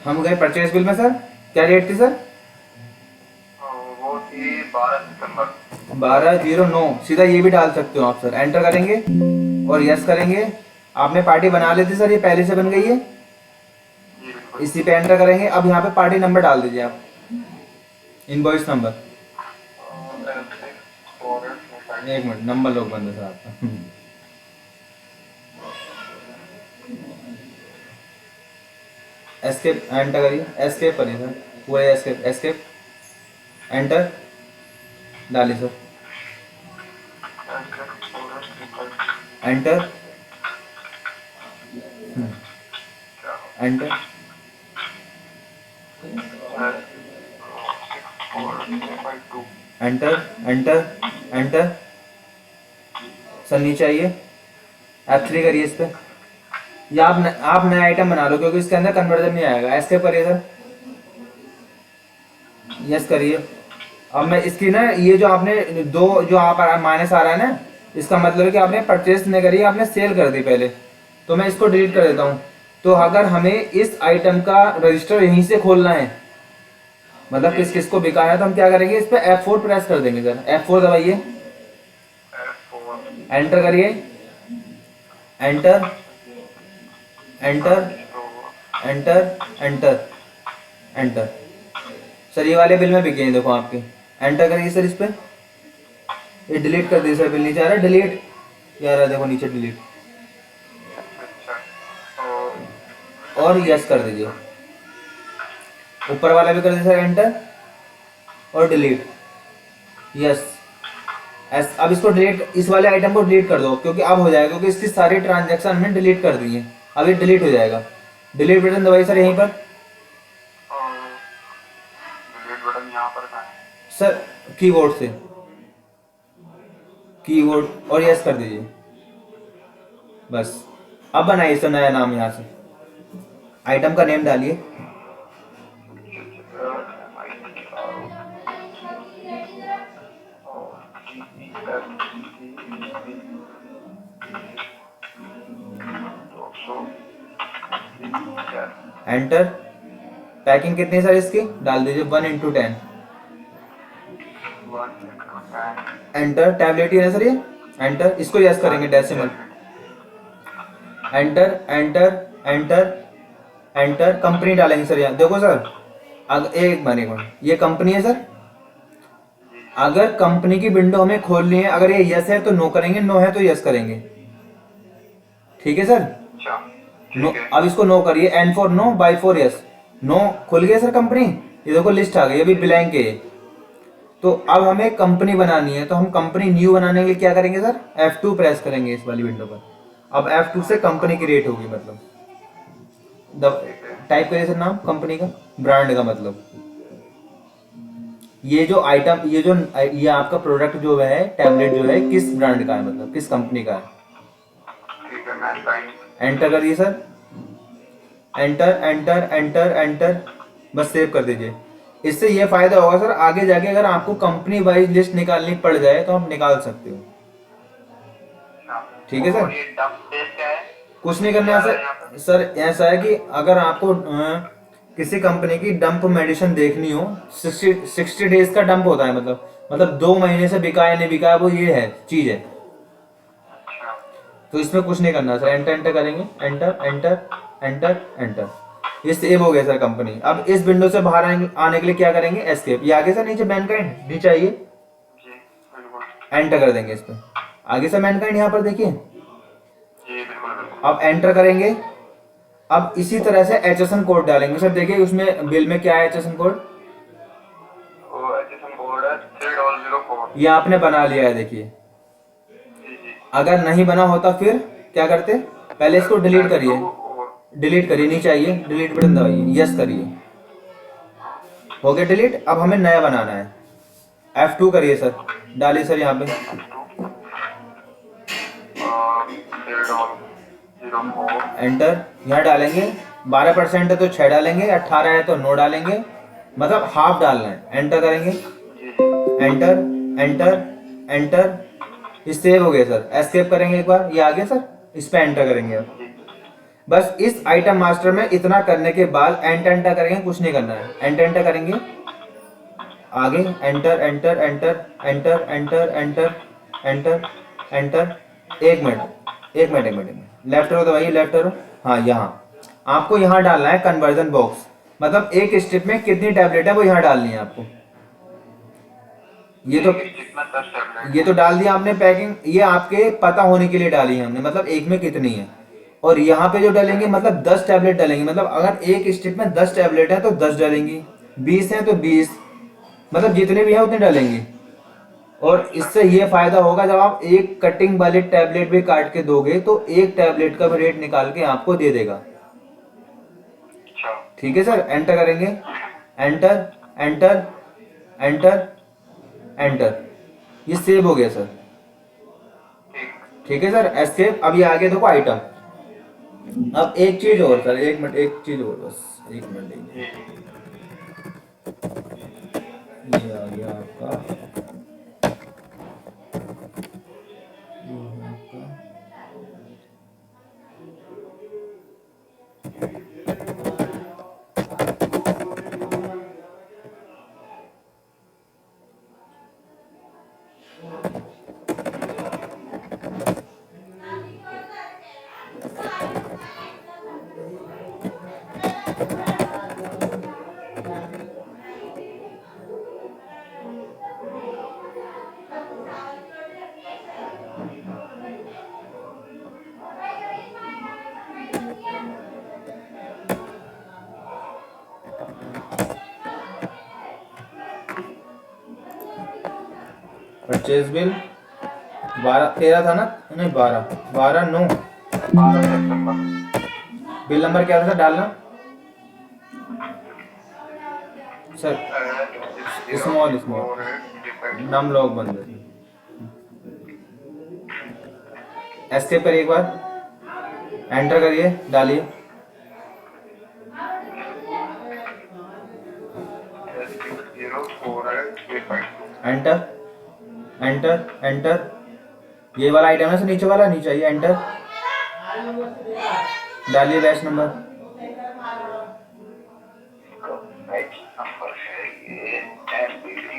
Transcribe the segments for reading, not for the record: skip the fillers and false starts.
हम गए purchase bill में सर, क्या डेट थी सर? वो थी 12 सितंबर। 12/09। सीधा ये भी डाल सकते हो आप सर, एंटर करेंगे और यस करेंगे। आपने पार्टी बना ली थी सर, ये पहले से बन गई है, जी बिल्कुल। इसी पे एंटर करेंगे। अब यहाँ पे पार्टी नंबर डाल दीजिए आप, इनवॉइस नंबर। एक मिनट, नंबर लोग बंद है सर आपका। एस्केप एंटर करिए, एस्केप करिए सर, पूरा एस्केप एस्केप एंटर डालिए sir, enter enter enter enter enter. Sir नीचे आइए, F3 करिए इस पे, या आप नया आइटम बना लो क्योंकि इसके अंदर कन्वर्जन नहीं आएगा। एस्केप करिए सर, यस करिए। अब मैं इसकी ना, ये जो आपने दो जो आप माइनस आ रहा है ना, इसका मतलब है कि आपने परचेस नहीं करी, आपने सेल कर दी पहले, तो मैं इसको डिलीट कर देता हूँ। तो अगर हमें इस आइटम का रजिस्टर यहीं से खोलना है, मतलब किस किस को बिका है, तो हम क्या करेंगे, इस पे F4 प्रेस कर देंगे सर। F4 दबाइए, एंटर करिए, enter enter enter enter enter. Sir ये वाले बिल में बिके हैं, देखो आपके। एंटर करिए सर इस पे, ये डिलीट कर दीजिए सर, बिल नीचे आ रहा है डिलीट, ये आ रहा है देखो नीचे डिलीट, और यस कर दीजिए। ऊपर वाला भी कर दीजिए सर, एंटर और डिलीट, यस एस। अब इसको डिलीट, इस वाले आइटम को डिलीट कर दो क्योंकि अब हो जाएगा, क्योंकि इसकी सारी ट्रांजैक्शन हमने डिलीट कर दी है, अब ये डिलीट हो जाएगा। डिलीट बटन दबाइए सर यहीं पर। डिलीट बटन यहाँ पर कहाँ है? सर कीबोर्ड से, कीबोर्ड और यस कर दीजिए, बस। अब बनाइए सर नया नाम, यहाँ से आइटम का नेम डालिए, एंटर। पैकिंग कितनी है सर इसकी, डाल दीजिए 1/10। एंटर, टैबलेट ही है सर ये, एंटर। इसको यस करेंगे, decimal, enter enter enter enter. Company डालेंगे सर यहाँ, देखो सर, एक मिनट, ये कंपनी है सर। अगर कंपनी की विंडो हमें खोलनी है, अगर ये यस है तो नो करेंगे, नो है तो यस करेंगे, ठीक है सर। नो, अब इसको नो करिए, N for no, Y for yes. No खुल गया सर कंपनी, ये देखो लिस्ट आ गई, अभी ब्लैंक है। तो अब हमें कंपनी बनानी है, तो हम कंपनी न्यू बनाने के लिए क्या करेंगे सर, F2 प्रेस करेंगे इस वाली विंडो पर। अब F2 से कंपनी क्रिएट होगी, मतलब टाइप करिए सर नाम कंपनी का, ब्रांड का मतलब। ये जो आइटम, ये आपका प्रोडक्ट जो है, टैबलेट जो है, किस ब्रांड का है, मतलब किस कंपनी का है। एंटर करिए sir, enter enter enter enter, बस सेव कर दीजिए। इससे ये फायदा होगा सर, आगे जाके अगर आपको कंपनी वाइज लिस्ट निकालनी पड़ जाए तो आप निकाल सकते हो, ठीक है सर। कुछ नहीं करना है सर। सर ऐसा है कि अगर आपको किसी कंपनी की डंप मेडिसिन देखनी हो, 60 डेज का डंप होता है, मतलब 2 महीने से बिका है नहीं बिका है, वो ये है चीज है। तो इसमें कुछ नहीं करना सर, एंटर एंटर करेंगे, एंटर एंटर एंटर एंटर, ये सेव हो गया सर कंपनी। अब इस विंडो से बाहर आने के लिए क्या करेंगे, एस्केप। ये आगे सर नीचे मैनकाइंड नीचे आइए, एंटर कर देंगे इस पे। आगे से मैनकाइंड यहाँ पर देखिए, अब एंटर करेंगे। अब इसी तरह से HSN कोड डालेंगे सर, देखिए उसमें बिल में क्या है HSN कोड, ये आपने बना लिया है देखिए। अगर नहीं बना होता फिर क्या करते, पहले इसको डिलीट करिए, डिलीट करिए, नीचे आइए, डिलीट बटन दबाइए, यस करिए, हो गया डिलीट। अब हमें नया बनाना है, F2 करिए सर, डालिए सर यहाँ पे, एंटर। यहाँ डालेंगे 12% है तो 6 डालेंगे, 18 है तो 9 डालेंगे, मतलब हाफ डालना है। एंटर करेंगे, एंटर एंटर एंटर, ये सेव हो गया सर। एस्केप करेंगे एक बार, ये आ गया सर। इस पे एंटर करेंगे आप। जी बस इस आइटम मास्टर में इतना करने के बाद एंटर एंटर करेंगे, कुछ नहीं करना है, एंटर एंटर करेंगे। आगे enter enter enter enter enter enter enter enter. एक मिनट एक मिनट एक मिनट एक मिनट, लेफ्ट एरो दबाइए, लेफ्ट एरो। हाँ, यहाँ आपको यहाँ डालना है कन्वर्जन बॉक्स, मतलब एक स्ट्रिप में कितनी टैबलेट है वो यहाँ डालनी है आपको। ये तो कितना 10 टैबलेट ये तो डाल दिया आपने पैकिंग, ये आपके पता होने के लिए डाली है हमने, मतलब एक में कितनी है। और यहाँ पे जो डालेंगे मतलब 10 टैबलेट डालेंगे, मतलब अगर एक स्ट्रिप में 10 टैबलेट है तो 10 डालेंगी, 20 है तो 20, मतलब जितने भी है उतने डालेंगे। और इससे ये फायदा होगा, जब आप एक कटिंग वाले टैबलेट भी काट के दोगे तो एक टैबलेट का भी रेट निकाल के आपको दे देगा। अच्छा ठीक है सर, एंटर करेंगे, एंटर एंटर एंटर एंटर, ये सेव हो गया सर। ठीक ठीक है सर, एस्केप। अब ये आगे देखो आइटम। अब एक चीज और सर, एक मिनट, एक चीज और, बस एक मिनट लीजिए। जी ये आ गया आपका, ये आपका परचेज बिल 12 13 था ना, नहीं 12 9। 12 सितंबर बिल नंबर क्या था सर डालना सर? स्मॉल स्मॉल, नम लॉग बंद है। एस्केप करिए एक बार, एंटर करिए, डालिए, एंटर एंटर एंटर। ये वाला आइटम है सर, नीचे वाला, नीचे आइए, एंटर डालिए, बैच नंबर। नंबर है ये MBD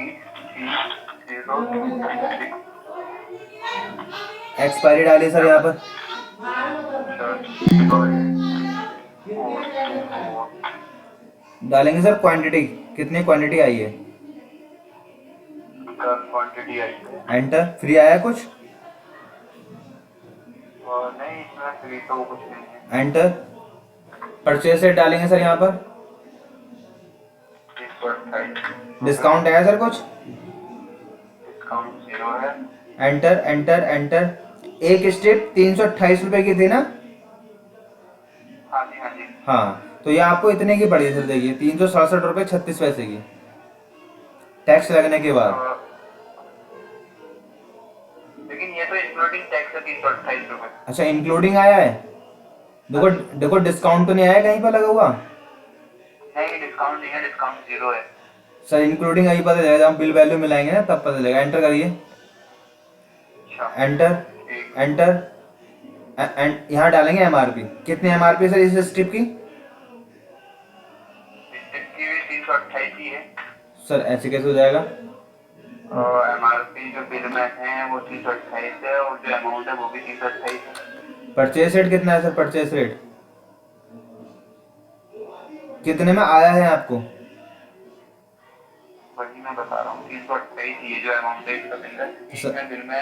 026। एक्सपायरी डालिए सर यहाँ पर, डालेंगे सर क्वांटिटी, कितनी क्वांटिटी आई है, क्वांटिटी आई है एंटर। फ्री आया कुछ, और नहीं इसमें फ्री तो कुछ नहीं है। एंटर। परचेज रेट डालेंगे सर यहाँ पर, 328 डिस्काउंट आया सर कुछ, डिस्काउंट 0 है। Enter enter enter. एक स्ट्रिप 328 रुपए की थी ना? हाँ जी हाँ जी। हाँ, तो ये आपको इतने की पड़ी सर, देखिए 367 रुपए 36 पैसे की, टैक्स लगने के बाद। लेकिन ये तो इंक्लूडिंग टैक्स है 328 रुपए। अच्छा, इंक्लूडिंग आया है, देखो देखो डिस्काउंट तो नहीं आया कहीं पर लगा हुआ? नहीं डिस्काउंट नहीं है, डिस्काउंट 0 है। सर इंक्लूडिंग अभी पता चलेगा, हम बिल वैल्यू मिलाएंगे ना तब पता चलेगा। एंटर करिए, अच्छा एंटर ठीक। एंटर एंड यहाँ डालेंगे एमआरपी, कितनी एमआरपी सर इस स्ट्रिप की? इसकी भी 328 ही है। सर ऐसे कैसे हो जाएगा? और MRP जो बिल में है वो 328 है, और जो अमाउंट है वो भी 328 है। परचेस रेट कितना है सर? परचेस रेट कितने में आया है आपको? वही मैं बता रहा हूँ 328 ये जो अमाउंट है इसका बिल है। सर- इसमें बिल में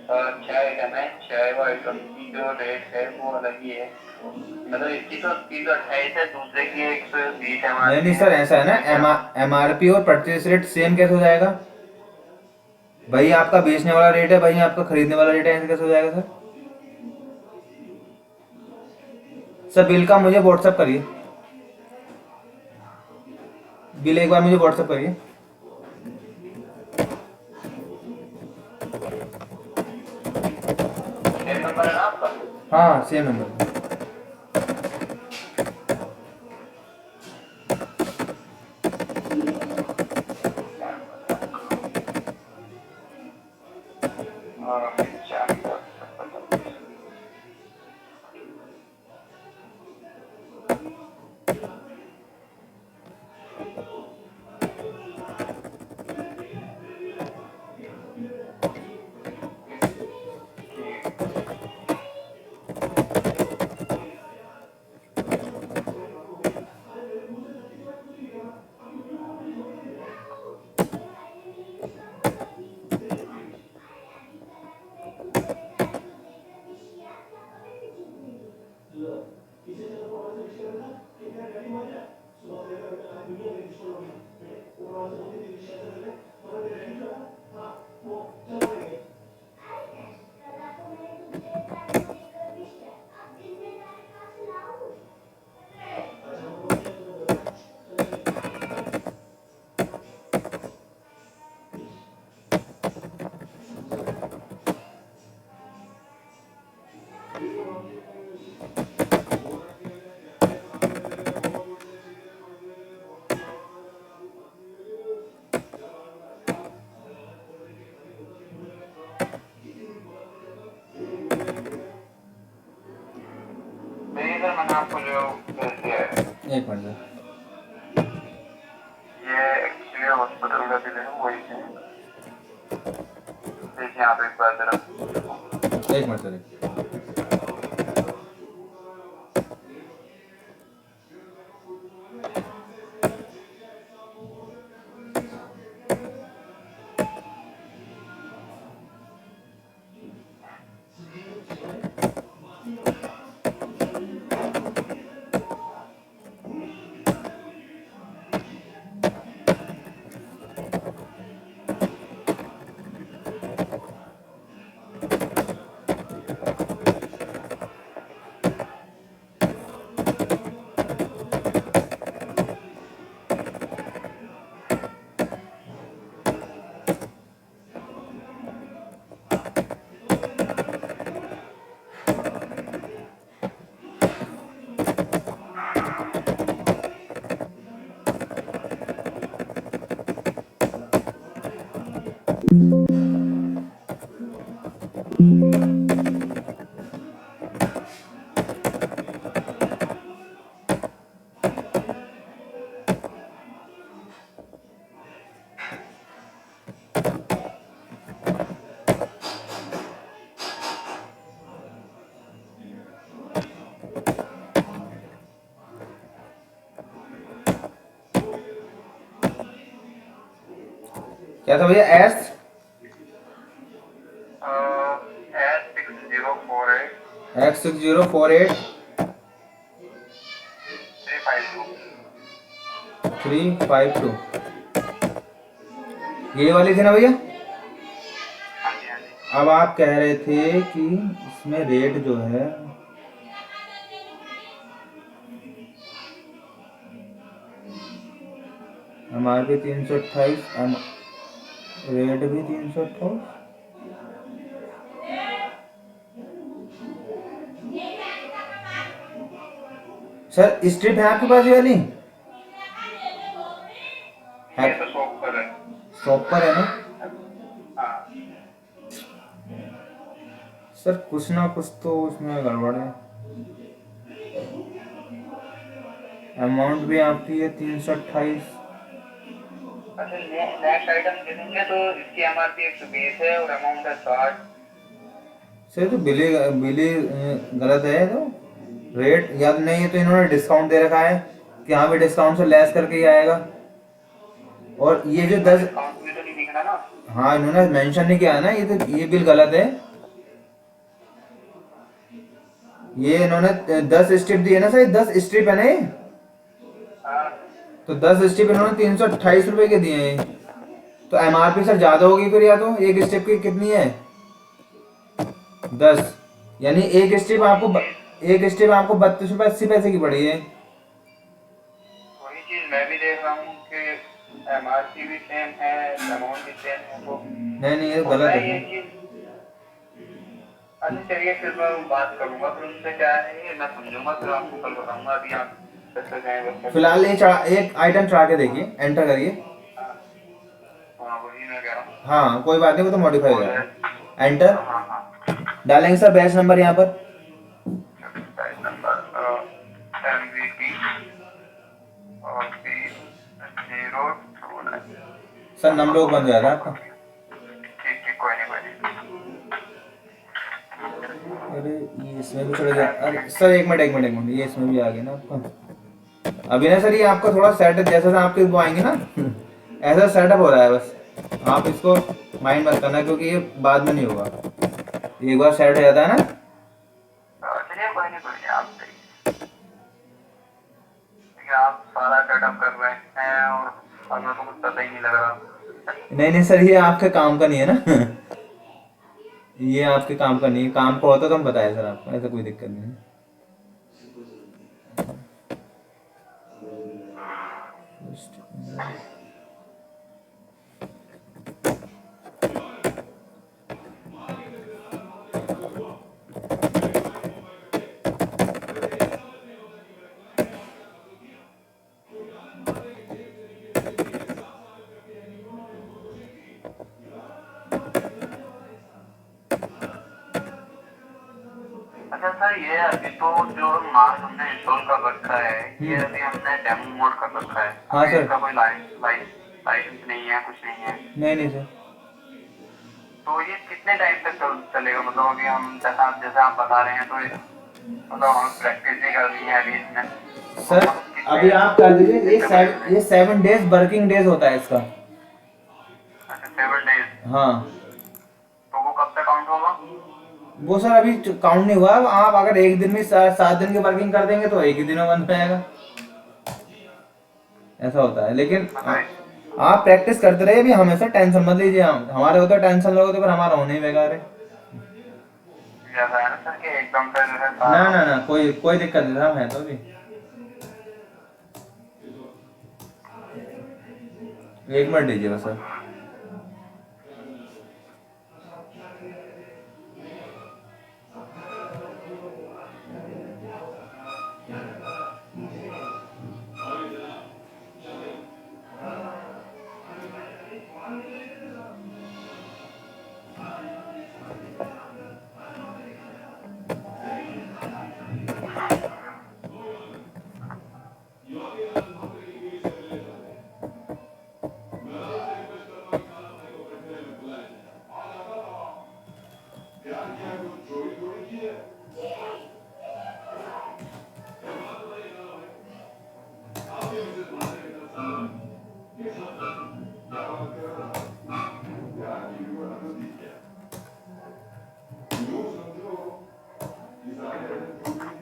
6 आइटम है, 6 आइटम की जो रेट है वो अलग ही है। मतलब इसकी तो 328 है, दूसरे की 120 नहीं नहीं सर, ऐसा है ना, एमआरपी और परचेस रेट सेम कैसे हो जाएगा? वही आपका बेचने वाला रेट है, वही आपका खरीदने वाला रेट है, ऐसे कैसे हो जाएगा सर? सर बिल का मुझे व्हाट्सअप करिए, बिल एक बार मुझे व्हाट्सअप करिए। नंबर है ना आपका? हाँ सेम नंबर। देखिए सर, मैंने आपको जो भेज दिया है, एक मिनट सर, ये एक्चुअली हॉस्पिटल का बिल है, वही है। देखिए आप एक बार जरा। एक मिनट सर। क्या था भैया? S S6048 X6048 352। 352, ये वाली थी ना भैया? हाँ जी, हाँ जी। अब आप कह रहे थे कि इसमें रेट जो है MRP 328, रेट भी 328। सर स्ट्रिप है आपके पास ये वाली? है, ये तो शॉप पर है। शॉप पर है ना? हाँ, सर कुछ ना कुछ तो उसमें गड़बड़ है। अमाउंट भी आपकी है 328। अच्छा, नेक्स्ट आइटम देखेंगे तो इसकी MRP 120 है और अमाउंट है 60। सर तो बिली बिली गलत है तो। रेट याद नहीं है तो इन्होंने डिस्काउंट दे रखा है कि यहाँ पे डिस्काउंट से लेस करके ही आएगा। और ये जो 10, डिस्काउंट भी तो नहीं दिख रहा ना। हाँ इन्होंने मेंशन नहीं किया है ना, ये तो ये बिल गलत है। ये इन्होंने 10 स्ट्रिप दिए ना सर, 10 स्ट्रिप है ना ये, हाँ, तो 10 स्ट्रिप इन्होंने 328 रुपए के दिए हैं। तो MRP सर ज्यादा होगी फिर, या तो एक स्ट्रिप की कितनी है? 10, यानी एक स्ट्रिप आपको 32 रुपए 80 पैसे की पड़ी है। वही चीज मैं भी देख रहा हूँ कि MRP भी सेम है, अमाउंट भी सेम है, तो नहीं नहीं, ये हो गलत रहा है है ये सर। चीज। अच्छा चलिए, फिर मैं बात करूंगा फिर उनसे, क्या है ये मैं समझूंगा, फिर आपको कल बताऊंगा। अभी आप कैसे जाए बस। फिलहाल एक आइटम चढ़ा के देखिए, एंटर करिए। हाँ, हाँ, वही मैं कह रहा हूँ। हाँ कोई बात नहीं, वो तो मॉडिफाई हो हो जाए। जाएगा। एंटर हाँ, हाँ। डालेंगे सर, बैच नंबर यहाँ पर बैच नंबर MVP और P029। सर, नंबर बन जाएगा आपका। ठीक ठीक, कोई नहीं, कोई नहीं। अरे ये इसमें भी चढ़ गया। अरे सर एक मिनट, ये इसमें भी आ गया ना आपका। अभी ना सर ये आपका थोड़ा सेट जैसा सा आपके वो आएंगे ना ऐसा सेटअप हो रहा है बस। आप इसको माइंड मत करना क्योंकि ये बाद में नहीं होगा, एक बार सेट हो जाता है ना। चलिए, कोई नहीं, कोई नहीं, आप सही। लेकिन आप सारा सेटअप कर रहे हैं और हमें तो कुछ पता ही नहीं लग रहा। नहीं नहीं सर, ये आपके काम का नहीं है ना ये आपके काम का नहीं है, काम का होता तो हम बताए सर आपको, ऐसा कोई दिक्कत नहीं है। अच्छा सर, ये अभी तो जो मार्क हमने इंस्टॉल कर रखा है, ये अभी हमने डेमो मोड कर रखा है। हाँ अभी सर। इसका कोई लाइसेंस नहीं है, कुछ नहीं है। नहीं नहीं सर। तो ये कितने टाइम तक चलेगा? मतलब अभी हम जैसे आप बता रहे हैं, तो मतलब हम प्रैक्टिस भी करनी है अभी इसमें, तो सर मतलब कितने अभी आप कर दीजिए, कितने ये 7 डेज वर्किंग डेज होता है इसका। अच्छा, 7 डेज। हाँ। तो वो कब तक काउंट होगा? वो सर अभी काउंट नहीं हुआ, आप अगर एक दिन में 7 दिन की वर्किंग कर देंगे तो एक ही दिन में बन जाएगा, ऐसा होता है। लेकिन आप प्रैक्टिस करते रहिए, अभी हमेशा टेंशन मत लीजिए। हम हमारे होते टेंशन लोगे तो फिर हमारा होने ही बेकार है। जैसा है ना सर कि एकदम से जो है ना सारा। ना ना, कोई कोई दिक्कत नहीं था, मैं तो अभी 1 मिनट दीजिए बस सर।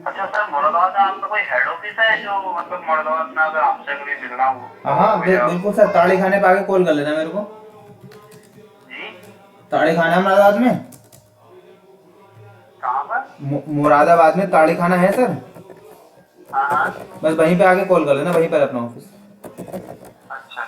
अच्छा सर, मुरादाबाद में आपका कोई हेड ऑफिस है जो मतलब मुरादाबाद में अगर आपसे कभी मिलना हो हाँ तो हाँ, भैया? बिल्कुल सर, ताड़ी खाने पे आके कॉल कर लेना मेरे को। जी। ताड़ी खाना है मुरादाबाद में। कहाँ पर? मुरादाबाद में ताड़ी खाना है सर। हाँ हाँ। बस वहीं पे आके कॉल कर लेना, वहीं पर है अपना ऑफिस। अच्छा।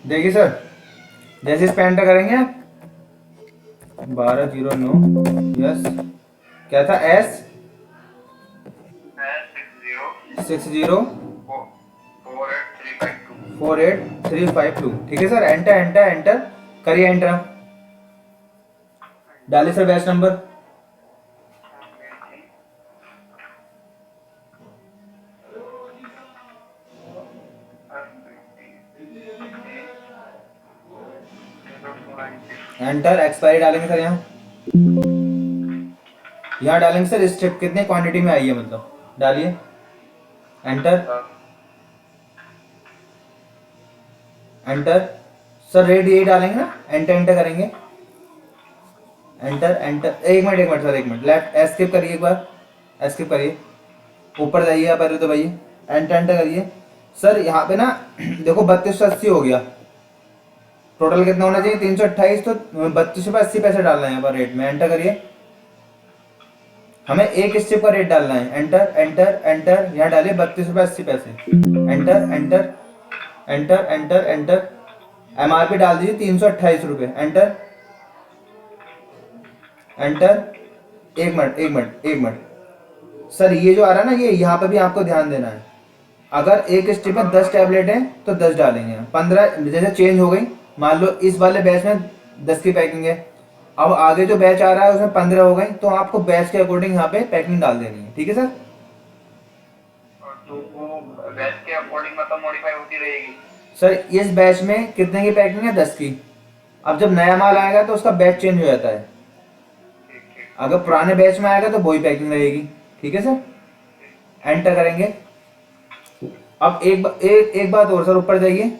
देखिए सर, जैसे इस पे एंटर करेंगे आप, 1209, यस, क्या था, S 60 60 48352। 48352। ठीक है सर, एंटर एंटर एंटर करिए, एंटर आप डालिए sir batch number. Enter, expiry डालेंगे सर यहाँ। यहाँ डालेंगे सर स्ट्रिप कितने क्वांटिटी में आई है, मतलब डालिए, एंटर, एंटर। सर रेट यही डालेंगे ना, एंटर एंटर करेंगे, एंटर एंटर। एक मिनट सर, एक मिनट, लेफ्ट एस्केप करिए एक बार, एस्केप करिए, ऊपर जाइए आप पहले तो भाई, एंटर एंटर करिए। सर यहाँ पे ना देखो 3280 हो गया, टोटल कितना होना चाहिए 328, तो 32 रुपये 80 पैसे डालना है यहाँ पर रेट में, एंटर करिए। हमें एक स्टेप का रेट डालना है, एंटर एंटर एंटर, यहाँ डालिए 32 रुपये 80 पैसे, enter enter enter enter enter. MRP डाल दीजिए 328 रुपये, एंटर एंटर। एक मिनट सर, ये जो आ रहा है ना, ये यहाँ पे भी आपको ध्यान देना है। अगर एक स्ट्रिप में 10 टैबलेट हैं तो 10 डालेंगे, 15 जैसे चेंज हो गई, मान लो इस वाले बैच में 10 की पैकिंग है, अब आगे जो बैच आ रहा है उसमें 15 हो गई, तो आपको बैच के अकॉर्डिंग यहाँ पे पैकिंग डाल देनी है, ठीक है सर। तो वो बैच के अकॉर्डिंग मतलब मॉडिफाई होती रहेगी। सर इस बैच में कितने की पैकिंग है, 10 की। अब जब नया माल आएगा तो उसका बैच चेंज हो जाता है, ठीक ठीक। अगर पुराने बैच में आएगा तो वही पैकिंग रहेगी, ठीक है सर। एंटर करेंगे। अब एक बात और सर, ऊपर जाइए,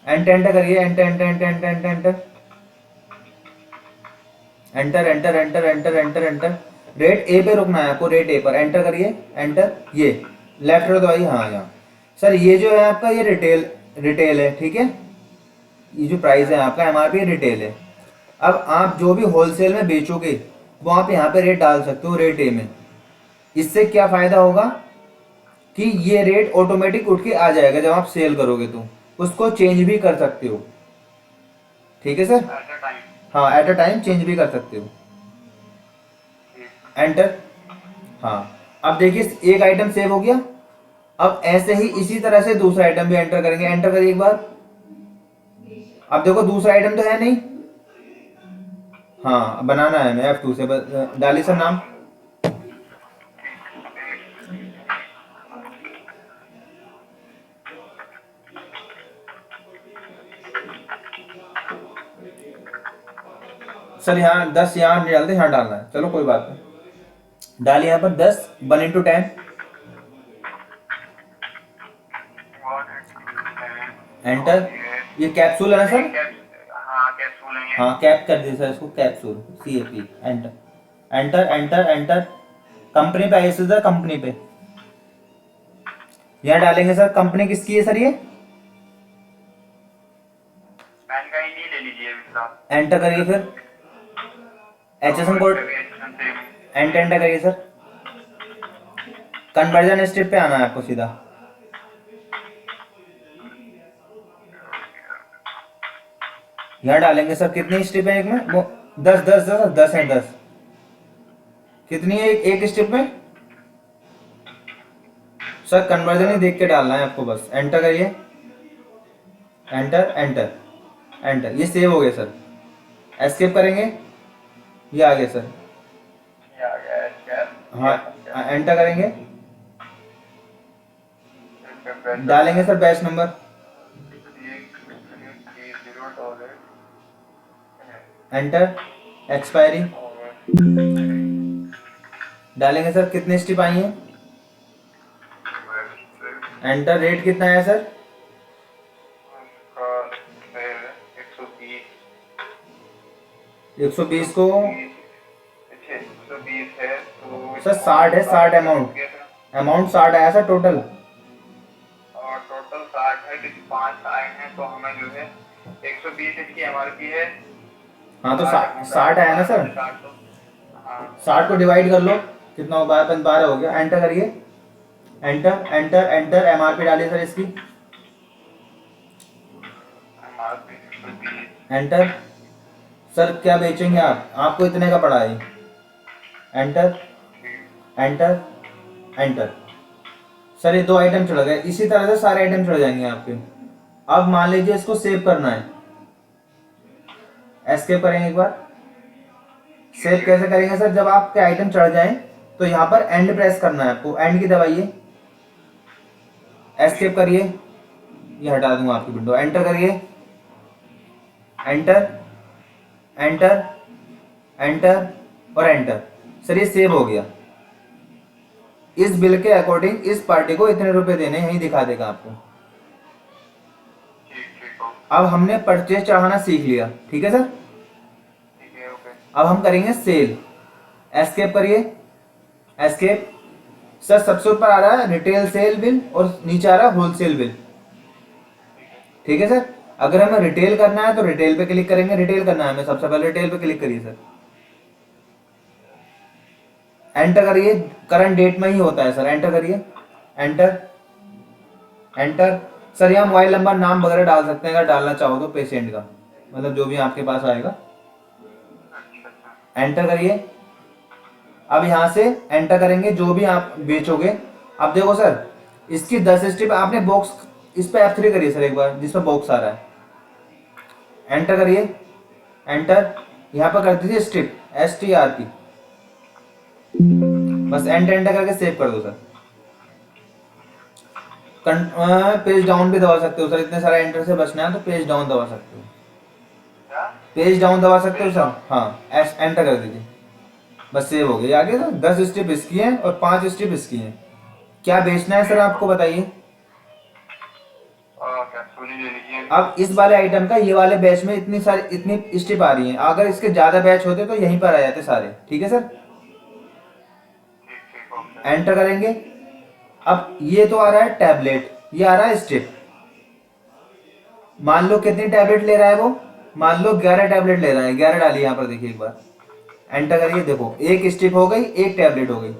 एंटर एंटर करिए, enter enter enter enter enter enter enter enter enter enter enter. Rate A पे रुकना है आपको, रेट ए पर एंटर करिए, एंटर। ये लेफ्ट रो दबाइए, हाँ यहाँ। सर ये जो है आपका, ये रिटेल है, ठीक है, ये जो प्राइस है आपका एमआरपी रिटेल है। अब आप जो भी होलसेल में बेचोगे वो आप यहाँ पे रेट डाल सकते हो, रेट ए में। इससे क्या फायदा होगा कि ये रेट ऑटोमेटिक उठ के आ जाएगा, जब आप सेल करोगे तो उसको चेंज भी कर सकते हो, ठीक है सर। At a time. हाँ, एट अ टाइम चेंज भी कर सकते हो, एंटर। हाँ, अब देखिए एक आइटम सेव हो गया। अब ऐसे ही इसी तरह से दूसरा आइटम भी एंटर करेंगे, एंटर करिए एक बार। अब देखो दूसरा आइटम तो है नहीं, हाँ बनाना है हमें, F2 से डालिए सर नाम। सर यहाँ 10 यहाँ नहीं डालते, यहाँ डालना है, चलो कोई बात नहीं। डालिए यहाँ पर 10, 1 × 10, एंटर। ये कैप्सूल है ना सर, हाँ कैप्सूल है ये। हाँ कैप कर दीजिए सर इसको, capsule, CAP, enter enter enter enter. Company पे आइए सर, कंपनी पे यहाँ डालेंगे सर। कंपनी किसकी है सर ये, पैन का ही ले लीजिए फिलहाल। एंटर करिए फिर, HSN कोड, एंटर एंटर करिए सर। कन्वर्जन स्टेप पे आना है आपको सीधा, यहाँ डालेंगे सर। कितनी स्टेप है एक में, वो 10 10 10 10 है, 10 कितनी है एक स्टेप में सर। कन्वर्जन ही देख के डालना है आपको बस, एंटर करिए, एंटर एंटर एंटर। ये सेव हो गया सर, एस्केप करेंगे, ये आ गया सर। ये आ गया है क्या? हाँ एंटर करेंगे, डालेंगे sir batch number, enter, expiry डालेंगे सर। कितने स्टेप आई हैं, एंटर। रेट कितना है सर, 120 को 120 है तो सर 60 है, 60 अमाउंट 60 आया सर टोटल। और टोटल 60 है, क्योंकि 5 आए हैं तो हमें जो है 120 इसकी एमआरपी है। हाँ तो 60 आया ना सर, 60 60 को डिवाइड कर लो, कितना हो, 12 हो गया। एंटर करिए, एंटर एंटर एंटर। एमआरपी डालिए सर इसकी, एंटर। सर क्या बेचेंगे आप, आपको इतने का पड़ा है, एंटर एंटर एंटर। सर ये 2 आइटम चढ़ गए, इसी तरह से सारे आइटम चढ़ जाएंगे आपके। अब मान लीजिए इसको सेव करना है, एस्केप करेंगे एक बार। सेव कैसे करेंगे सर, जब आपके आइटम चढ़ जाएं तो यहाँ पर एंड प्रेस करना है आपको, एंड की दबाइए, एस्केप करिए, ये हटा दूंगा आपकी विंडो, एंटर करिए, एंटर एंटर, एंटर और एंटर। सर ये सेव हो गया। इस बिल के अकॉर्डिंग इस पार्टी को इतने रुपए देने, यही दिखा देगा आपको। ठीक ठीक हो अब हमने परचेज चढ़ाना सीख लिया, ठीक है सर। ठीक है ओके अब हम करेंगे सेल। एस्केप करिए, एस्केप। सर सबसे ऊपर आ रहा है रिटेल सेल बिल और नीचे आ रहा है होलसेल बिल, ठीक है सर। अगर हमें रिटेल करना है तो रिटेल पे क्लिक करेंगे, रिटेल करना है हमें, सबसे पहले रिटेल पे क्लिक करिए सर। एंटर करिए, करंट डेट में ही होता है सर, एंटर करिए, एंटर, एंटर। सर यहाँ मोबाइल नंबर नाम वगैरह डाल सकते हैं अगर डालना चाहो तो, पेशेंट का, मतलब जो भी आपके पास आएगा। अच्छा अच्छा एंटर करिए। अब यहाँ से एंटर करेंगे जो भी आप बेचोगे। अब देखो सर, इसकी 10 स्टेप आपने बॉक्स, इस पे F3 करिए सर एक बार, जिसमें बॉक्स आ रहा है, एंटर करिए, एंटर। यहाँ पर कर दीजिए स्ट्रिप, STR की, बस एंटर एंटर करके सेव कर दो सर। पेज डाउन भी दबा सकते हो सर, इतने सारे एंटर से बचना है तो पेज डाउन दबा सकते हो, क्या पेज डाउन दबा सकते हो सर। हाँ, एंटर कर दीजिए, बस सेव हो गया। आगे सर 10 स्टेप इसकी हैं और 5 स्टेप इसकी हैं। क्या बेचना है सर आपको बताइए। कैप्सूल ही ले लीजिए अब इस वाले आइटम का ये वाले बैच में इतनी सारी, इतनी स्टेप आ रही हैं, अगर इसके ज्यादा बैच होते तो यहीं पर आ जाते सारे, ठीक है सर। ठीक ठीक ओके एंटर करेंगे। अब ये तो आ रहा है टैबलेट, ये आ रहा है स्टेप। मान लो कितनी टैबलेट ले रहा है वो, मान लो 11 टैबलेट ले रहा है, 11 डालिए यहाँ पर, देखिए एक बार, एंटर करिए, देखो एक स्टेप हो गई, एक टैबलेट हो गई,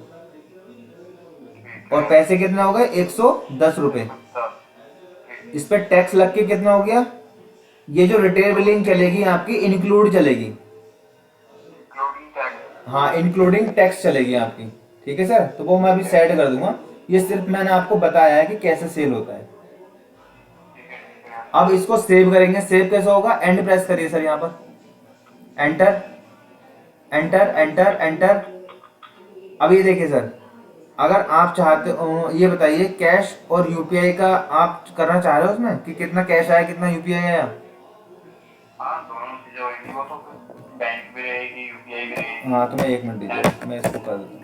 ठीक और है पैसे कितने हो गए, 110 रुपए। 110 ठीक इस पर टैक्स लग के कितना हो गया, ये जो रिटेल बिलिंग चलेगी आपकी इंक्लूड चलेगी, इंक्लूडिंग टैक्स हाँ इंक्लूडिंग टैक्स चलेगी आपकी, ठीक है सर। तो वो मैं अभी सेट कर दूंगा, ये सिर्फ मैंने आपको बताया है कि कैसे सेल होता है। ठीक है अब इसको सेव करेंगे, सेव कैसे होगा, एंड प्रेस करिए सर यहाँ पर, एंटर, एंटर, एंटर, एंटर। अब ये देखिए सर, अगर आप चाहते हो, ये बताइए कैश और यूपीआई का आप करना चाह रहे हो उसमें, कि कितना कैश आया कितना यूपीआई आया। हाँ दोनों चीजें होगी वो तो बैंक भी रहेगी यूपीआई भी रहेगी हाँ तो मैं 1 मिनट दीजिए, मैं इसको कर देता हूँ।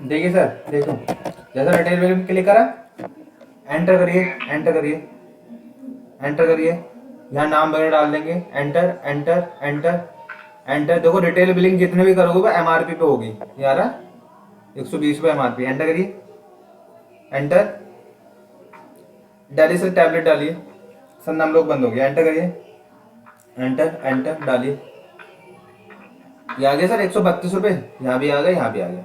देखिए सर, देखो जैसा डिटेल बिलिंग क्लिक करा, एंटर करिए, एंटर करिए, एंटर करिए, यहाँ नाम वगैरह डाल देंगे, एंटर एंटर एंटर एंटर। देखो डिटेल बिलिंग जितने भी करोगे वो एमआरपी पे होगी, ये आ रहा 120 रुपये एमआरपी। एंटर करिए, एंटर डालिए सर, टैबलेट डालिए सर, नाम लोग बंद हो गया। एंटर करिए, एंटर एंटर डालिए, ये आ गया सर 132 रुपये, यहाँ भी आ गया, यहाँ भी आ गया।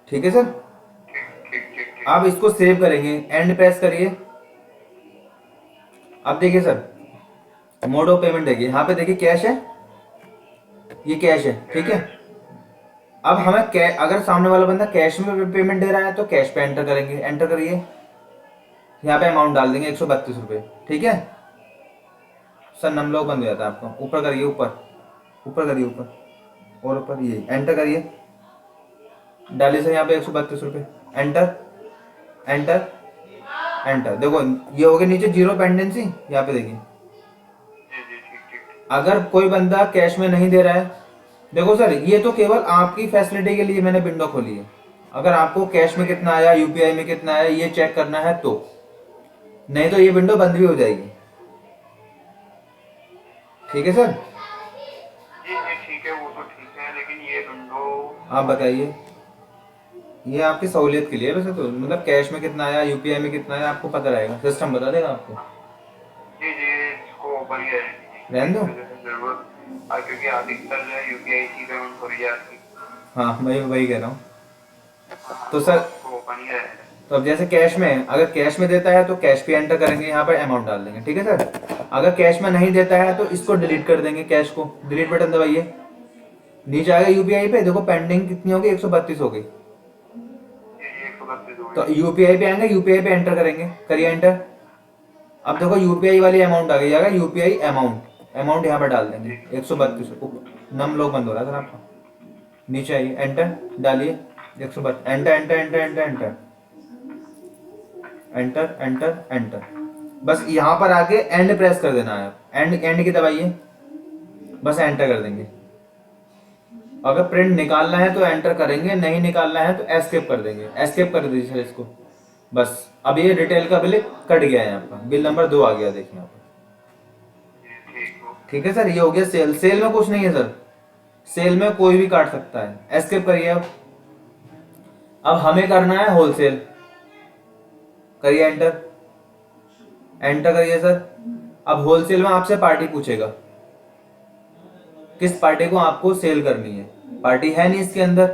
ठीक है सर, ठीक ठीक ठीक। आप इसको सेव करेंगे, एंड प्रेस करिए। अब देखिए सर, मोड ऑफ पेमेंट देखिए, यहाँ पे देखिए कैश है, ये कैश है, ठीक है। अब हमें अगर सामने वाला बंदा कैश में पेमेंट दे रहा है तो कैश पे एंटर करेंगे, एंटर करिए, यहाँ पे अमाउंट डाल देंगे 132 रुपये, ठीक है सर। नम लोग बंद हो जाता है आपका, ऊपर करिए, ऊपर ऊपर करिए, ऊपर और ऊपर, ये एंटर करिए, डालिए सर यहाँ पे 132 रुपये, एंटर एंटर एंटर। देखो ये हो गया नीचे जीरो पेंडेंसी, यहाँ पे देखिए। जी जी ठीक ठीक। अगर कोई बंदा कैश में नहीं दे रहा है, देखो सर ये तो केवल आपकी फैसिलिटी के लिए मैंने विंडो खोली है। अगर आपको कैश में कितना आया, यूपीआई में कितना आया, ये चेक करना है तो, नहीं तो ये विंडो बंद भी हो जाएगी। ठीक है सर, जी जी ठीक है, वो तो ठीक है, लेकिन ये विंडो आप बताइए। ये आपकी सहूलियत के लिए है वैसे तो, मतलब कैश में कितना आया, यूपीआई में कितना आया, आपको पता रहेगा, सिस्टम बता देगा आपको। जी जी इसको ओपन ही रहने दो। जरूरत, क्योंकि अधिकतर जो है यूपीआई की पेमेंट हो रही है आपकी। हाँ मैं वही कह रहा हूँ। तो सर ओपन ही रहेगा। तो अब जैसे कैश में, अगर कैश में देता है तो कैश पे एंटर करेंगे, यहाँ पर अमाउंट डाल देंगे, ठीक है सर। अगर कैश में नहीं देता है तो इसको डिलीट कर देंगे, कैश को डिलीट बटन दबाइए, नीचे आएगा यूपीआई पे, देखो पेंडिंग कितनी होगी, 132 हो गई। ये 132 हो तो गई। यूपीआई पे आएंगे, यूपीआई पे एंटर करेंगे, करिए एंटर। अब देखो यूपीआई वाली अमाउंट आ गई, आएगा यूपीआई अमाउंट, अमाउंट यहाँ पर डाल देंगे 132। नम लोग बंद हो रहा था आपका, नीचे आइए, एंटर डालिए 132, enter enter enter enter enter enter enter enter. बस यहाँ पर आके एंड प्रेस कर देना है, एंड एंड की दबाइए, बस एंटर कर देंगे। अगर प्रिंट निकालना है तो एंटर करेंगे, नहीं निकालना है तो एस्केप कर देंगे, एस्केप कर दीजिए सर इसको। बस अब ये डिटेल का बिल कट गया है, आपका बिल नंबर 2 आ गया, देखिए यहाँ पर। ठीक हो। ठीक है सर, ये हो गया सेल। सेल में कुछ नहीं है सर, सेल में कोई भी काट सकता है। एस्केप करिए। अब हमें करना है होलसेल, करिए एंटर, एंटर करिए सर। अब होलसेल में आपसे पार्टी पूछेगा, किस पार्टी को आपको सेल करनी है। पार्टी है नहीं इसके अंदर,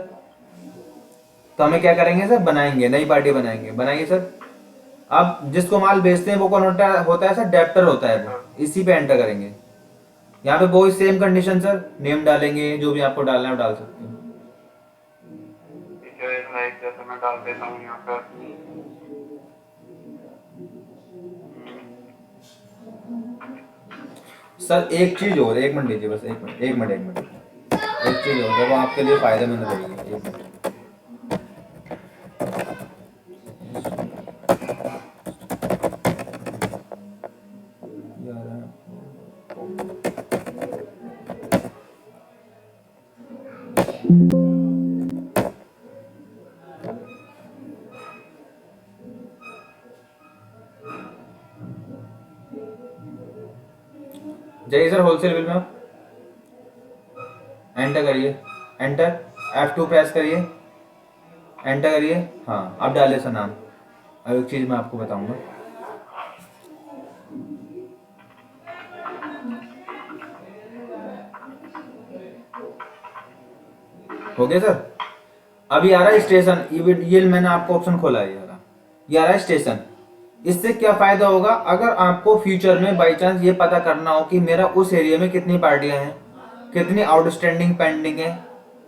तो हमें क्या करेंगे सर, बनाएंगे, नई पार्टी बनाएंगे, बनाइए सर। अब जिसको माल बेचते हैं वो कौन होता है सर, डेप्टर होता है वो, इसी पे एंटर करेंगे। यहाँ पे वो सेम कंडीशन सर, नेम डालेंगे, जो भी आपको डालना है वो डाल सकते हो। ठीक है, लाइक जैसे मैं डाल देता हूँ यहाँ पर। सर एक चीज और, एक मिनट दीजिए बस, एक मिनट एक मिनट एक मिनट, एक चीज और, वो आपके लिए फायदेमंद रहेगी, एक मिनट। जाइए सर होलसेल बिल में, एंटर करिए, एंटर, F2 प्रेस करिए, एंटर करिए। हाँ अब डालिए सर नाम। अब एक चीज मैं आपको बताऊंगा, हो गया सर। अभी आ रहा है स्टेशन, ये मैंने आपको ऑप्शन खोला है, ये आ रहा है स्टेशन। इससे क्या फायदा होगा, अगर आपको फ्यूचर में बाई चांस ये पता करना हो कि मेरा उस एरिया में कितनी पार्टियां हैं, कितनी आउटस्टैंडिंग पेंडिंग है,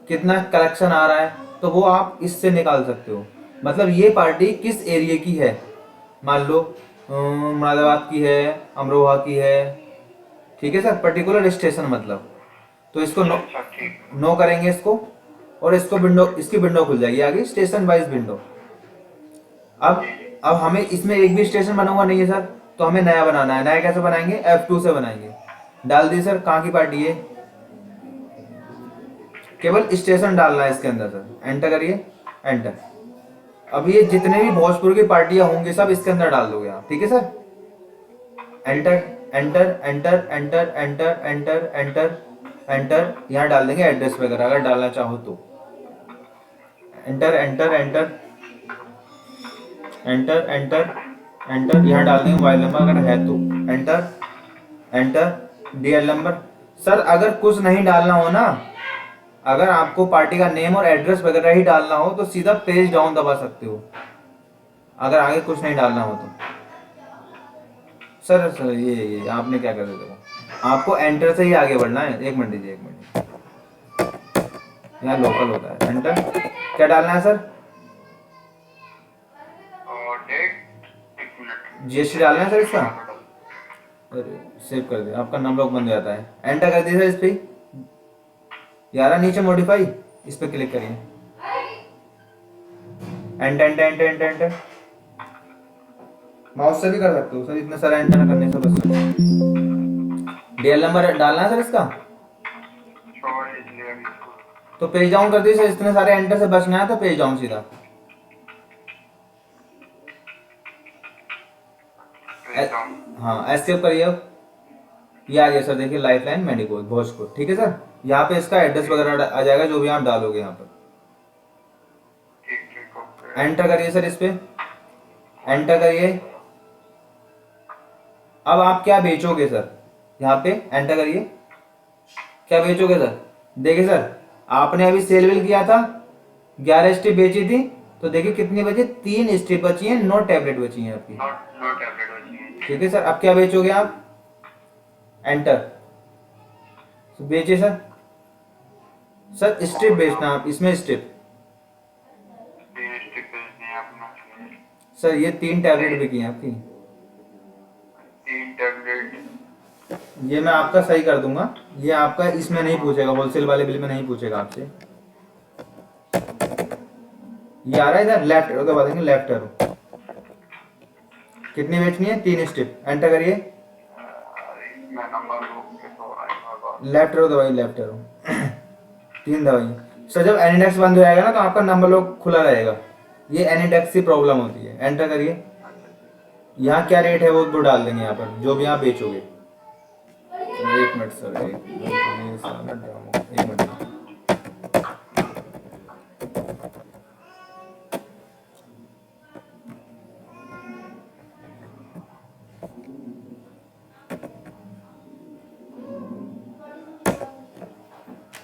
कितना कलेक्शन आ रहा है, तो वो आप इससे निकाल सकते हो। मतलब ये पार्टी किस एरिया की है, मान लो मुरादाबाद की है, अमरोहा की है, ठीक है सर, पर्टिकुलर स्टेशन मतलब। तो इसको नो, अच्छा ठीक। नो करेंगे इसको, और इसको विंडो, इसकी विंडो खुल जाएगी आगे, स्टेशन वाइज विंडो। अब जी जी। अब हमें इसमें एक भी स्टेशन बना हुआ नहीं है सर, तो हमें नया बनाना है। नया कैसे बनाएंगे? F2 से बनाएंगे। डाल दिए सर, कहाँ की पार्टी है? केवल स्टेशन डालना है इसके अंदर सर, एंटर करिए, एंटर। अब ये जितने भी भोजपुर की पार्टियां होंगी सब इसके अंदर डाल दोगे आप, ठीक है सर। ठीक एंटर, ठीक। Enter, enter, enter, enter, enter, enter, enter. यहाँ डाल देंगे एड्रेस वगैरह अगर डालना चाहो तो। Enter, enter, enter, enter, enter, enter. यहाँ डाल देंगे मोबाइल नंबर अगर है तो। Enter, enter, DL number. Sir अगर कुछ नहीं डालना हो ना, अगर आपको पार्टी का नेम और एड्रेस वगैरह ही डालना हो तो सीधा पेज डाउन दबा सकते हो, अगर आगे कुछ नहीं डालना हो तो। सर ये आपने क्या कर दिया? देखो, आपको एंटर से ही आगे बढ़ना है। एक मिनट दीजिए, एक मिनट, यहाँ लोकल होता है। एंटर, क्या डालना है सर? और डेट, एक मिनट। जीएसटी डालना है सर इसका। टमाटो। अरे सेव कर दे, आपका नाम लॉक बन जाता है। एंटर कर दिया सर इस पे, यार नीचे मॉडिफाई, इस पे क्लिक करिए। Enter, enter, enter, enter, enter. Mouse से भी कर सकते हो सर, इतने सारे एंटर करने से बस। डीएल नंबर डालना है सर इसका। छोड़ दीजिए अभी इसको। तो पेज डाउन कर दीजिए सर, इतने सारे एंटर से बचना है तो पेज डाउन सीधा। Page down. हाँ एस्केप करिए। ये आ गया सर, देखिए लाइफलाइन मेडिकोज भोजपुर, ठीक है सर। यहाँ पे इसका एड्रेस ठीक वगैरह आ जाएगा जो भी आप डालोगे यहाँ पर। ठीक ठीक ओके। एंटर करिए सर इस पे, एंटर करिए। अब आप क्या बेचोगे सर, यहाँ पे एंटर करिए। क्या बेचोगे सर? देखिए सर, आपने अभी सेल वेल किया था, 11 स्ट्रिप बेची थी, तो देखिए कितनी बची? 3 स्ट्रिप बची हैं, 9 टैबलेट बची हैं आपकी। नोट नोट टैबलेट बची है जी। ठीक है सर, अब क्या बेचोगे आप? एंटर, तो बेचिए सर। सर स्ट्रिप और बेचना आप, इसमें स्ट्रिप। 3 स्टिक भेजनी है अपना। सर ये 3 टैबलेट बिकी हैं आपकी। 3 टैबलेट। ये मैं आपका सही कर दूंगा, ये आपका इसमें नहीं पूछेगा, होलसेल वाले बिल में नहीं पूछेगा आपसे। ये आ रहा है इधर, लेफ्ट एरो दबा देंगे, लेफ्ट एरो। कितनी बेचनी है? 3 स्ट्रिप, एंटर करिए। मैं नंबर बुक के तो आएगा। लेफ्ट एरो दबाइए, लेफ्ट एरो। 3 दबाइए सर। जब एनिडेक्स बंद हो जाएगा ना तो आपका नंबर लॉक खुला रहेगा, ये एनिडेक्स की प्रॉब्लम होती है। एंटर करिए। यहाँ क्या रेट है वो डाल देंगे यहाँ पर, जो भी आप बेचोगे। एक मिनट सर, एक मिनट, ये सारा ड्रामा, एक मिनट।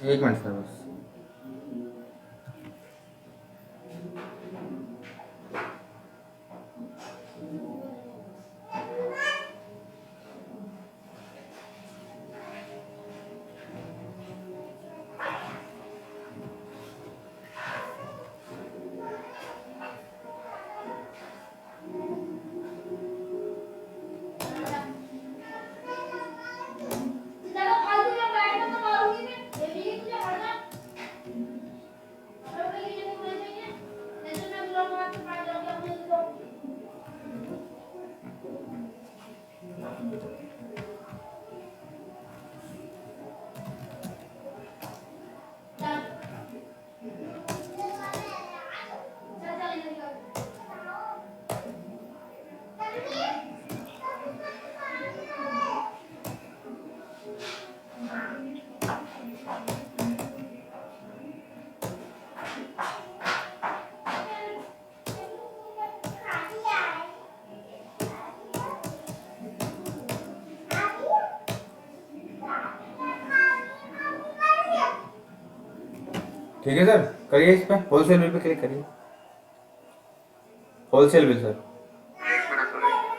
एक मिनट सर बस। ठीक है सर, करिए इस पे, होलसेल बिल पे क्लिक करिए। Wholesale bill sir. 1 मिनट तो देखिए।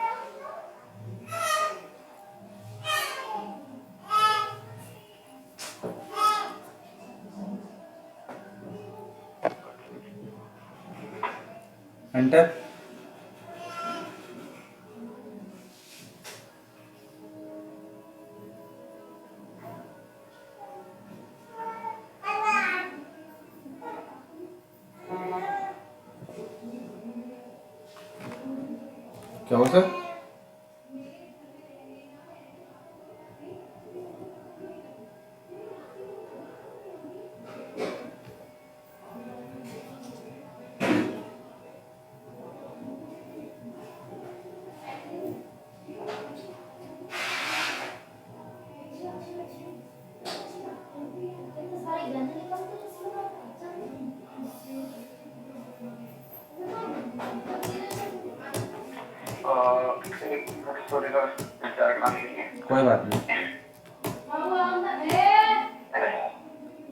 एंटर, क्या हो सर? एक मिनट थोड़ी सा विचार करना है। कोई बात नहीं।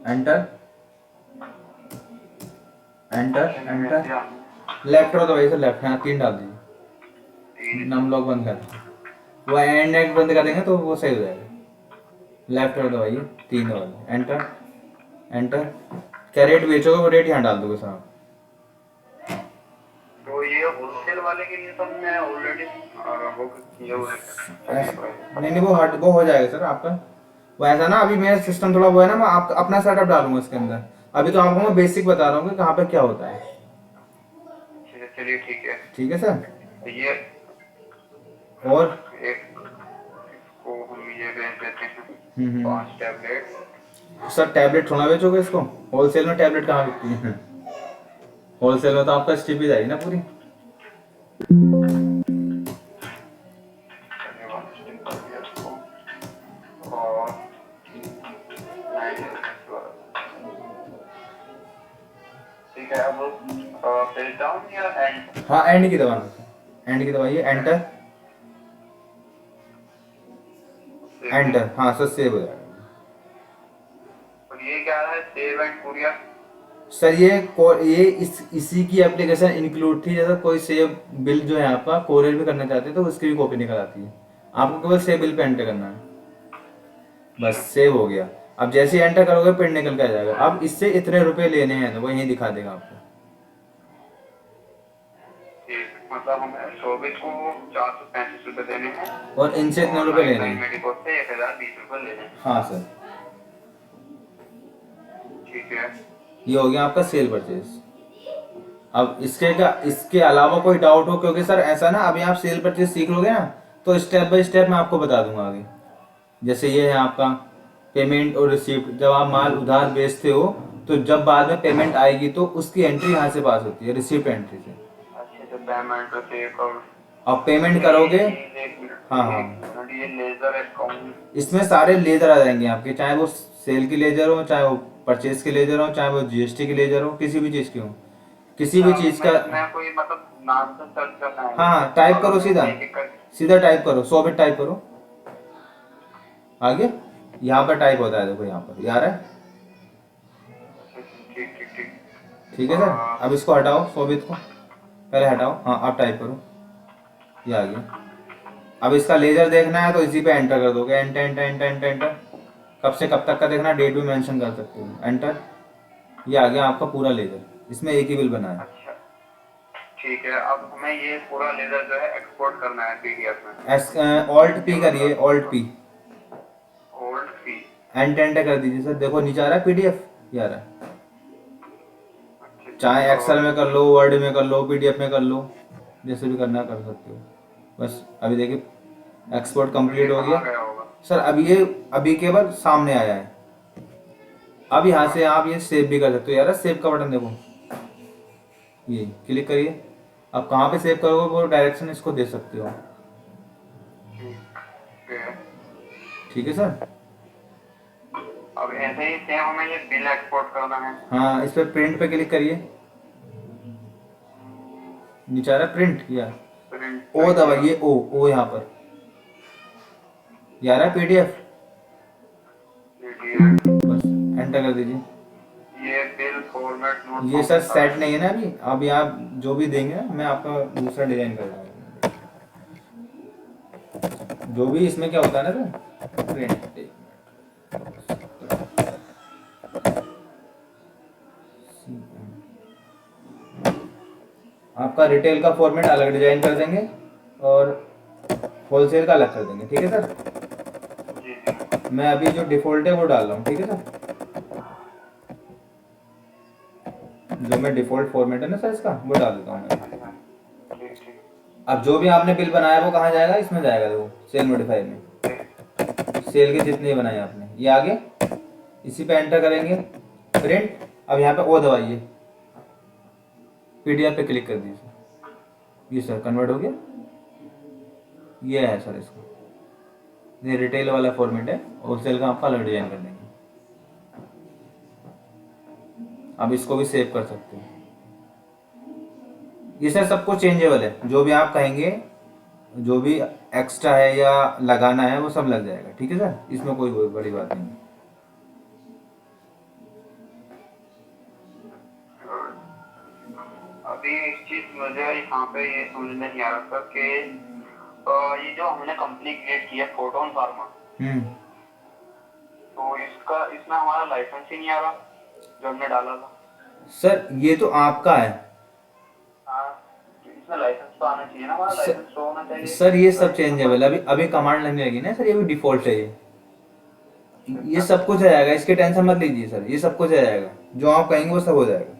Enter enter enter. लेफ्ट हो तो वही सर, लेफ्ट, हाँ 3 डाल दीजिए। नम लॉक बंद कर, वो एंड नेट बंद कर देंगे तो वो सही हो जाएगा। लेफ्ट हो दबाइए, 3 दबाइए, एंटर एंटर। क्या रेट बेचोगे वो रेट यहाँ डाल दोगे सर आप। तो ये होलसेल वाले के लिए तो मैं ऑलरेडी बुक किया हुआ है। नहीं नहीं, वो हो जाएगा सर आपका। वो ऐसा ना, अभी मेरा सिस्टम थोड़ा वो है ना, मैं आप अपना सेटअप डालूंगा इसके अंदर। अभी तो आपको मैं बेसिक बता रहा हूँ कि कहाँ पे क्या होता है। चलिए ठीक है। ठीक है सर। ये और एक इसको हम ये बेच देते हैं, हम्म 5 टैबलेट। सर टैबलेट थोड़ा बेचोगे इसको? होलसेल में टैबलेट कहाँ बिकती है? होलसेल में तो आपका स्टिप ही जाएगी ना पूरी। और ठीक है, अब पेज डाउन या एंड? हाँ एंड की दबाना, एंड की दबाइए, एंटर एंटर। हाँ सर सेव हो जाएगा। और ये क्या है, सेव एंड कुरियर? सर ये इसी की एप्लीकेशन इंक्लूड थी। जैसा कोई सेव बिल जो है आपका कोरियर भी करना चाहते हैं तो उसकी भी कॉपी निकल आती है। आपको केवल सेव बिल पे एंटर करना है, बस सेव हो गया। अब जैसे ही एंटर करोगे प्रिंट निकल के आ जाएगा। अब इससे इतने रुपए लेने हैं तो वो यहीं दिखा देगा आपको। मतलब हमें शोभित को 435 रुपए देने हैं और इनसे इतने रुपए लेने हैं। मेडिकोट से 1020 रुपए लेने हैं। हाँ सर, ठीक है। ये हो गया आपका सेल परचेज। अब इसके अलावा कोई डाउट हो, क्योंकि सर ऐसा ना, अभी आप सेल परचेज सीख लोगे ना तो स्टेप बाय स्टेप मैं आपको बता दूंगा आगे। जैसे ये है आपका पेमेंट और रिसीप्ट। जब आप माल उधार बेचते हो तो जब बाद में पेमेंट आएगी तो उसकी एंट्री यहाँ से पास होती है, रिसीप्ट एंट्री से। अच्छे से पेमेंट तो चेक और अब पेमेंट करोगे, हाँ हाँ, ये लेजर अकाउंट, इसमें सारे लेजर आ जाएंगे आपके, चाहे वो सेल की लेजर हो, चाहे वो परचेज की लेजर हो, चाहे वो जीएसटी की लेजर हो, किसी भी चीज की हो, किसी भी चीज का। मैं कोई मतलब नाम से सर्च करना है? हाँ हाँ, टाइप करो सीधा, सीधा टाइप करो, 100 बिट टाइप करो। आगे यहाँ पर टाइप होता है, देखो यहाँ पर यार है। ठीक ठीक ठीक ठीक है सर। अब इसको हटाओ, 100 बिट को पहले हटाओ। हाँ अब टाइप करो, ये आ गया। अब इसका लेजर देखना है तो इसी पे एंटर कर दोगे, enter enter enter enter enter. कब से कब तक का देखना, डेट भी मेंशन कर सकते हो, एंटर। ये आ गया आपका पूरा लेजर, इसमें एक ही बिल बना है। अच्छा ठीक है। अब हमें ये पूरा लेजर जो है एक्सपोर्ट करना है पीडीएफ में। ऑल्ट पी करिए, alt P, old P, enter enter कर दीजिए सर। देखो नीचे आ रहा है पीडीएफ, ये आ रहा है। चाहे एक्सेल में कर लो, वर्ड में कर लो, पीडीएफ में कर लो, जैसे भी करना कर सकते हो। बस अभी देखिए एक्सपोर्ट कंप्लीट हो गया सर। अभी केवल सामने आया है। अब यहाँ से आप ये सेव भी कर सकते हो यार, सेव का बटन देखो, ये क्लिक करिए। अब कहाँ पे सेव करोगे वो डायरेक्शन इसको दे सकते हो। ठीक है सर। अब ऐसे ही सेम हमें ये बिल एक्सपोर्ट करना है। हाँ, इस पे प्रिंट पे क्लिक करिए, नीचे आ रहा है प्रिंट, या ओ दबाइए, ओ यहाँ पर ये आ रहा है पीडीएफ, बस एंटर कर दीजिए। ये बिल फॉर्मेट नोट, ये सर सेट नहीं है ना अभी आप जो भी देंगे मैं आपका दूसरा डिजाइन कर दूंगा। जो भी इसमें क्या होता है ना सर, प्रिंट, आपका रिटेल का फॉर्मेट अलग डिजाइन कर देंगे और होलसेल का अलग कर देंगे। ठीक है सर। मैं अभी जो डिफॉल्ट है वो डाल रहा हूँ। ठीक है सर, जो मैं डिफॉल्ट फॉर्मेट है ना सर इसका वो डाल देता हूँ मैं। अब जो भी आपने बिल बनाया वो कहाँ जाएगा, इसमें जाएगा, वो सेल मॉडिफायर में, सेल के जितने बनाए आपने ये आगे इसी पे एंटर करेंगे, प्रिंट। अब यहाँ पे ओ दबाइए, पीडीएफ पे क्लिक कर दीजिए, ये सर कन्वर्ट हो गया, ये है सर इसका, ये रिटेल वाला फॉर्मेट है, होलसेल का आपका अलग डिजाइन कर देंगे। अब इसको भी सेव कर सकते हैं। ये सर सब कुछ चेंजेबल है, जो भी आप कहेंगे, जो भी एक्स्ट्रा है या लगाना है वो सब लग जाएगा, ठीक है सर, इसमें कोई बड़ी बात नहीं है। अभी एक चीज मुझे यहाँ पे ये समझ में नहीं आ रहा था कि ये जो हमने कंपनी क्रिएट की है फोटोन फार्मा, तो इसका इसमें हमारा लाइसेंस ही नहीं आ रहा जो हमने डाला था। सर ये तो आपका है हाँ, तो इसमें लाइसेंस तो आना चाहिए ना, हमारा लाइसेंस तो होना चाहिए। सर, ये सब चेंजेबल, अभी अभी कमांड लगने लगी ना सर, ये भी डिफॉल्ट है, ये सब कुछ आ जाएगा, इसकी टेंशन मत लीजिए सर, ये सब कुछ आ जाएगा, जो आप कहेंगे वो सब हो जाएगा।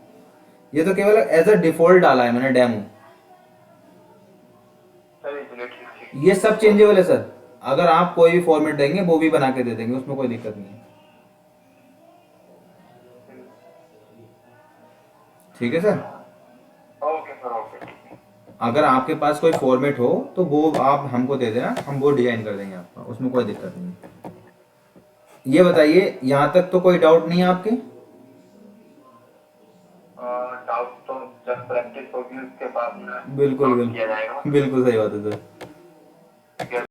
ये तो केवल एज अ डिफॉल्ट डाला है मैंने डेमो, चलिए चलिए ठीक ठीक। ये सब चेंजेबल है सर, अगर आप कोई भी फॉर्मेट देंगे वो भी बना के दे देंगे, उसमें कोई दिक्कत नहीं है, ठीक है सर। Okay sir, okay. अगर आपके पास कोई फॉर्मेट हो तो वो आप हमको दे देना, हम वो डिजाइन कर देंगे आपका, उसमें कोई दिक्कत नहीं है। ये बताइए यहाँ तक तो कोई डाउट नहीं है आपके? डाउट तो जब प्रैक्टिस होगी उसके बाद में बिल्कुल note बिल्कुल किया जाएगा। बिल्कुल सही बात है सर।